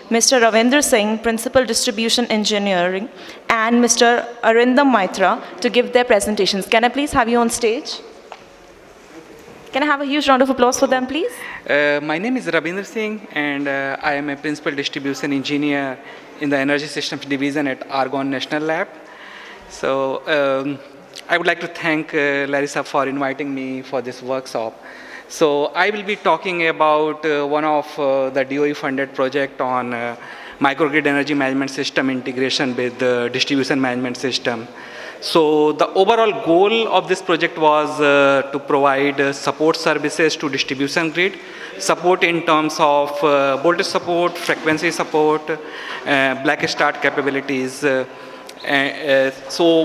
Mr. Ravindra Singh, Principal Distribution Engineering, and Mr. Arindam Maitra to give their presentations. Can I please have you on stage? Can I have a huge round of applause for them, please? My name is Ravindra Singh, and I am a Principal Distribution Engineer in the Energy Systems Division at Argonne National Lab. So I would like to thank Larissa for inviting me for this workshop. So I will be talking about one of the DOE-funded project on microgrid energy management system integration with the distribution management system. So the overall goal of this project was to provide support services to distribution grid, support in terms of voltage support, frequency support, black start capabilities. So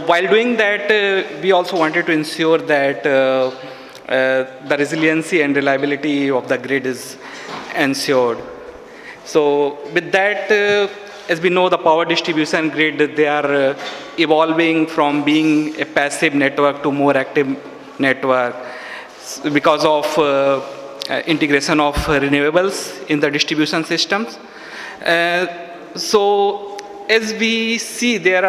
while doing that, we also wanted to ensure that the resiliency and reliability of the grid is ensured. So with that, as we know, the power distribution grid, they are evolving from being a passive network to more active network because of integration of renewables in the distribution systems. So as we see, there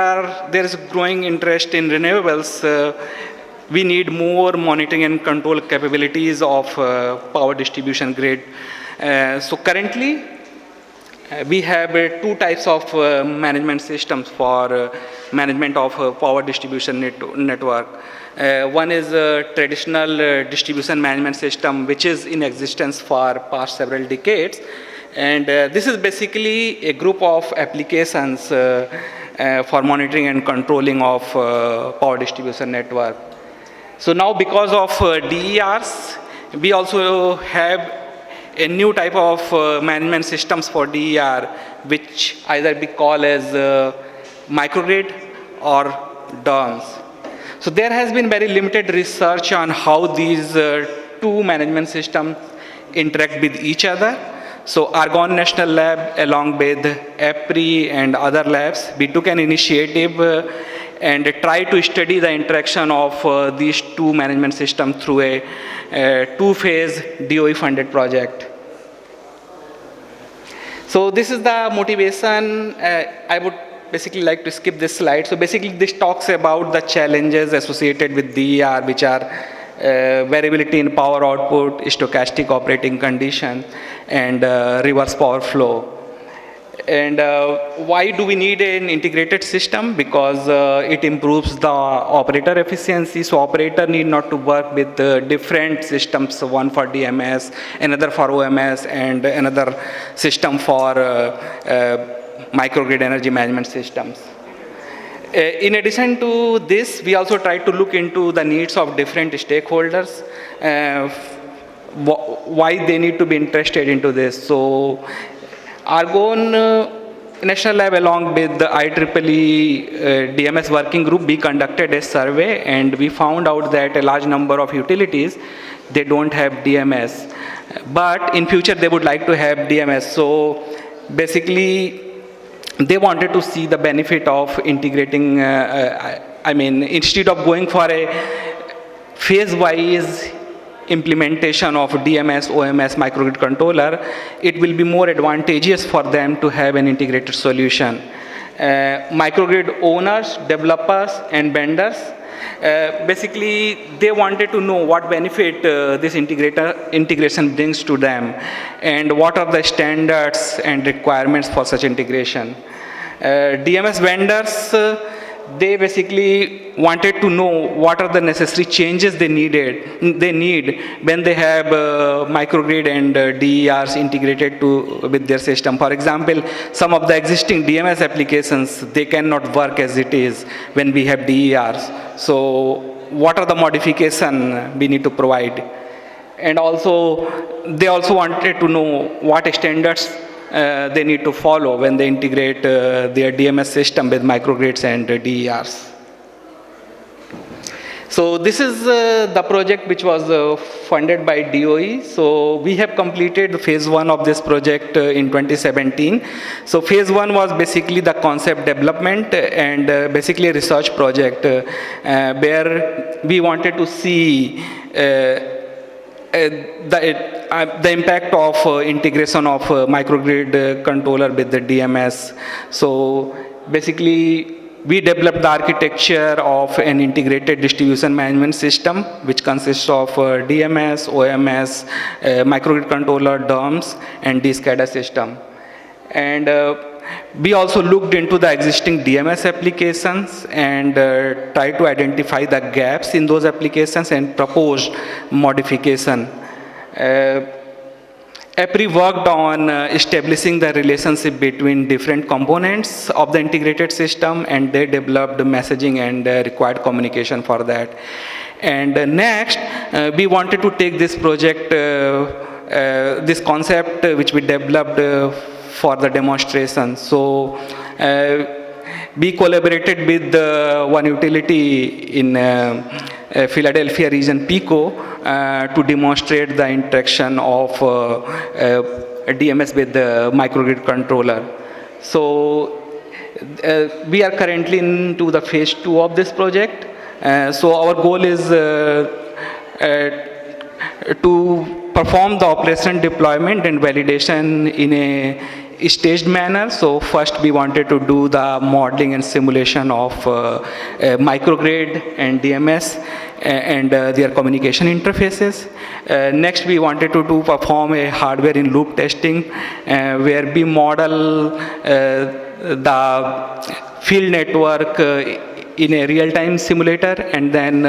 is growing interest in renewables. We need more monitoring and control capabilities of power distribution grid. So currently, we have two types of management systems for management of power distribution network. One is a traditional distribution management system, which is in existence for past several decades. And this is basically a group of applications for monitoring and controlling of power distribution network. So now because of DERs, we also have a new type of management systems for DER, which either be called as microgrid or DERMS. So there has been very limited research on how these two management systems interact with each other. So Argonne National Lab, along with APRI and other labs, we took an initiative and tried to study the interaction of these two management systems through a two-phase DOE-funded project. So this is the motivation. I would basically like to skip this slide. So basically this talks about the challenges associated with DER, which are variability in power output, stochastic operating condition, and reverse power flow. And why do we need an integrated system? Because it improves the operator efficiency. So operator need not to work with different systems, one for DMS, another for OMS, and another system for microgrid energy management systems. In addition to this, we also try to look into the needs of different stakeholders, why they need to be interested into this. So Argonne National Lab, along with the IEEE DMS working group, we conducted a survey, and we found out that a large number of utilities, they don't have DMS. But in future, they would like to have DMS. So basically, they wanted to see the benefit of integrating, instead of going for a phase-wise implementation of DMS, OMS, microgrid controller, it will be more advantageous for them to have an integrated solution. Microgrid owners, developers, and vendors, basically they wanted to know what benefit this integration brings to them, and what are the standards and requirements for such integration. DMS vendors, they basically wanted to know what are the necessary changes they need when they have microgrid and DERs integrated with their system. For example, some of the existing DMS applications, they cannot work as it is when we have DERs. So what are the modifications we need to provide? And also, they also wanted to know what standards they need to follow when they integrate their DMS system with microgrids and DERs. So this is the project which was funded by DOE. So we have completed phase 1 of this project in 2017. So phase 1 was basically the concept development and basically a research project where we wanted to see the impact of integration of microgrid controller with the DMS. So basically, we developed the architecture of an integrated distribution management system, which consists of DMS, OMS, microgrid controller, DOMS, and the SCADA system. And we also looked into the existing DMS applications and tried to identify the gaps in those applications and proposed modification. APRI worked on establishing the relationship between different components of the integrated system, and they developed messaging and required communication for that. And next, we wanted to take this project, this concept which we developed for the demonstration. So we collaborated with one utility in Philadelphia region, PICO, to demonstrate the interaction of DMS with the microgrid controller. So we are currently into the phase 2 of this project. So our goal is to perform the operation deployment and validation in a staged manner. So first we wanted to do the modeling and simulation of microgrid and DMS and their communication interfaces. Next we wanted to perform a hardware in loop testing where we model the field network in a real-time simulator, and then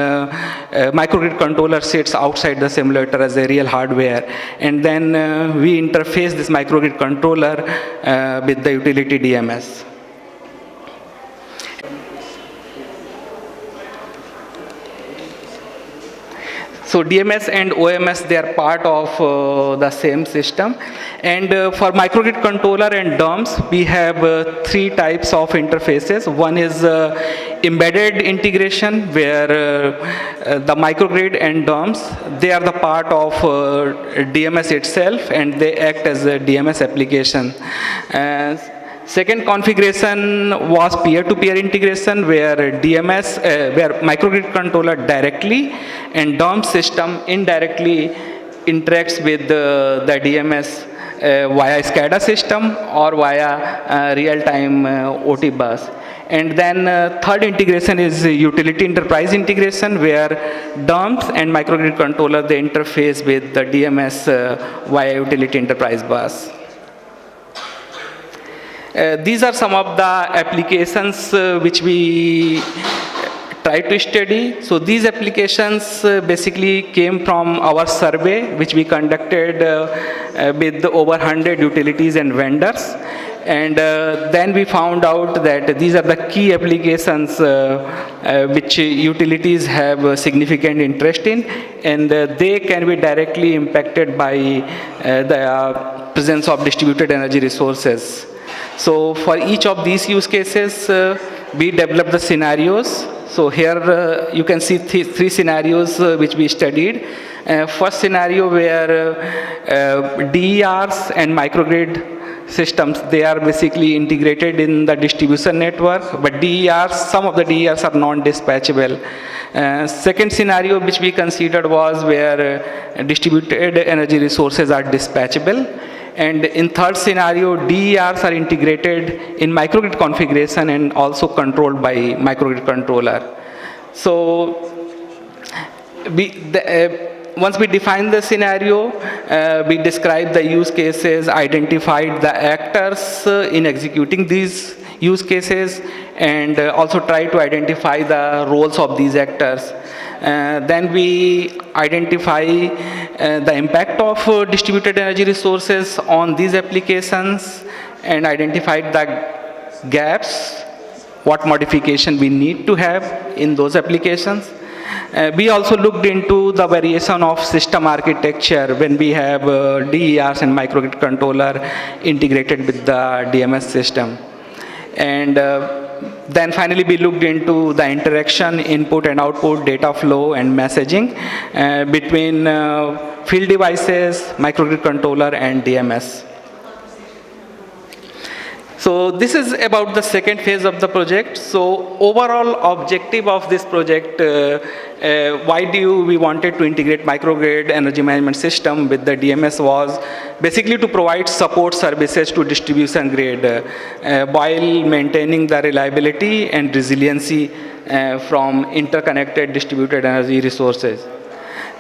microgrid controller sits outside the simulator as a real hardware, and then we interface this microgrid controller with the utility DMS. So DMS and OMS, they are part of the same system. And for microgrid controller and DOMS, we have 3 types of interfaces. One is embedded integration, where the microgrid and DOMS, they are the part of DMS itself, and they act as a DMS application. Second configuration was peer-to-peer integration, where where microgrid controller directly and DOMS system indirectly interacts with the DMS via SCADA system or via real-time OT bus. And then third integration is utility enterprise integration, where DOMS and microgrid controller, they interface with the DMS via utility enterprise bus. These are some of the applications which we try to study. So these applications basically came from our survey, which we conducted with over 100 utilities and vendors. And then we found out that these are the key applications which utilities have significant interest in, and they can be directly impacted by the presence of distributed energy resources. So for each of these use cases, we developed the scenarios. So here you can see 3 scenarios which we studied. First scenario, where DERs and microgrid systems, they are basically integrated in the distribution network, but some of the DERs are non-dispatchable. Second scenario which we considered was where distributed energy resources are dispatchable. And in third scenario, DERs are integrated in microgrid configuration and also controlled by microgrid controller. So once we define the scenario, we describe the use cases, identified the actors in executing these use cases, and also try to identify the roles of these actors. Then we identify the impact of distributed energy resources on these applications and identified the gaps, what modification we need to have in those applications. We also looked into the variation of system architecture when we have DERs and microgrid controller integrated with the DMS system. And then finally we looked into the interaction, input and output, data flow and messaging between field devices, microgrid controller and DMS. So this is about the second phase of the project. So overall objective of this project, why we wanted to integrate microgrid energy management system with the DMS was basically to provide support services to distribution grid while maintaining the reliability and resiliency from interconnected distributed energy resources.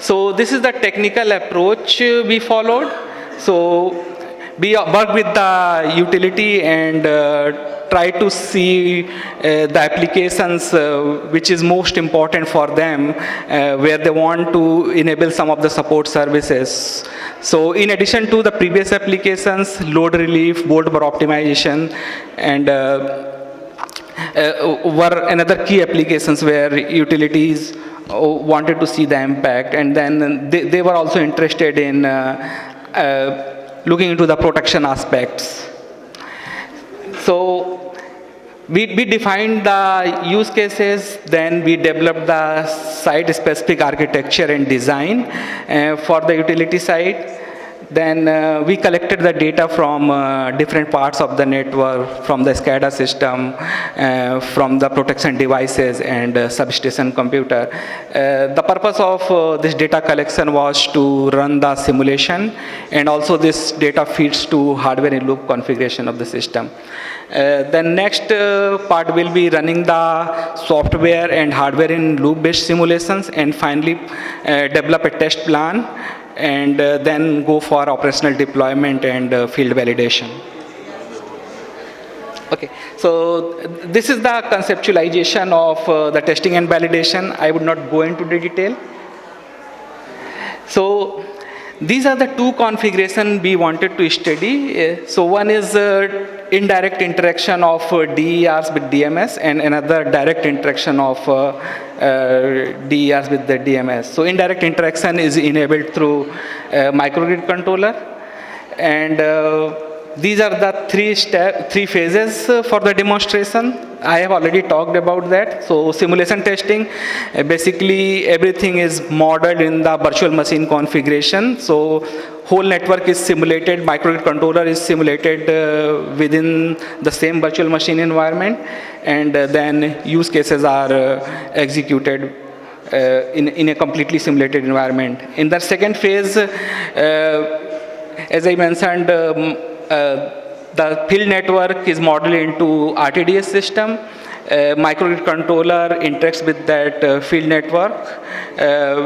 So this is the technical approach we followed. So we work with the utility and try to see the applications which is most important for them, where they want to enable some of the support services. So in addition to the previous applications, load relief, volt bar optimization, and were another key applications where utilities wanted to see the impact, and then they were also interested in looking into the protection aspects. So we defined the use cases, then we developed the site-specific architecture and design for the utility site. Then we collected the data from different parts of the network, from the SCADA system, from the protection devices and substation computer. The purpose of this data collection was to run the simulation, and also this data feeds to hardware in loop configuration of the system. The next part will be running the software and hardware in loop based simulations, and finally develop a test plan, and then go for operational deployment and field validation. Okay, so this is the conceptualization of the testing and validation. I would not go into the detail. So these are the two configurations we wanted to study. So one is indirect interaction of DERs with DMS, and another direct interaction of DERs with the DMS. So indirect interaction is enabled through microgrid controller, and these are the three phases for the demonstration. I have already talked about that. So simulation testing, basically everything is modeled in the virtual machine configuration. So whole network is simulated, microgrid controller is simulated within the same virtual machine environment, and then use cases are executed in a completely simulated environment. In the second phase, as I mentioned, the field network is modeled into RTDS system. Microgrid controller interacts with that field network,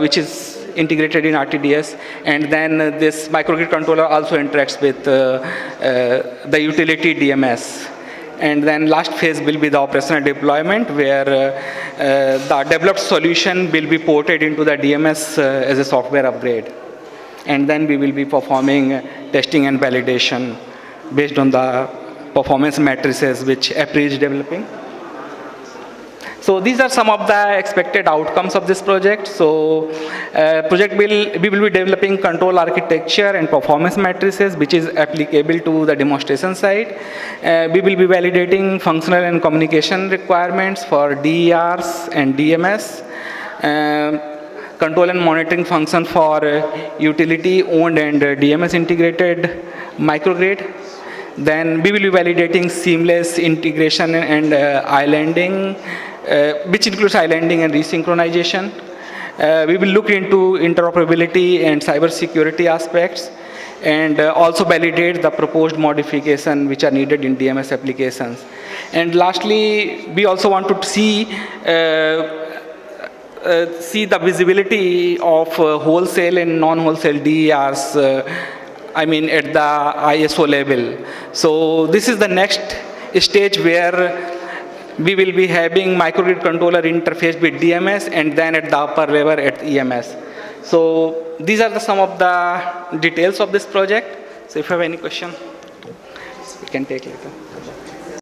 which is integrated in RTDS, and then this microgrid controller also interacts with the utility DMS. And then last phase will be the operational deployment, where the developed solution will be ported into the DMS as a software upgrade. And then we will be performing testing and validation based on the performance matrices which APRI is developing. So these are some of the expected outcomes of this project. So we will be developing control architecture and performance matrices which is applicable to the demonstration site. We will be validating functional and communication requirements for DERs and DMS. Control and monitoring function for utility owned and DMS integrated microgrid. Then we will be validating seamless integration and islanding, which includes islanding and resynchronization. We will look into interoperability and cybersecurity aspects, and also validate the proposed modification which are needed in DMS applications. And lastly, we also want to see the visibility of wholesale and non-wholesale DERs, at the ISO level. So this is the next stage where we will be having microgrid controller interface with DMS, and then at the upper level at EMS. So these are some of the details of this project. So if you have any question, we can take later.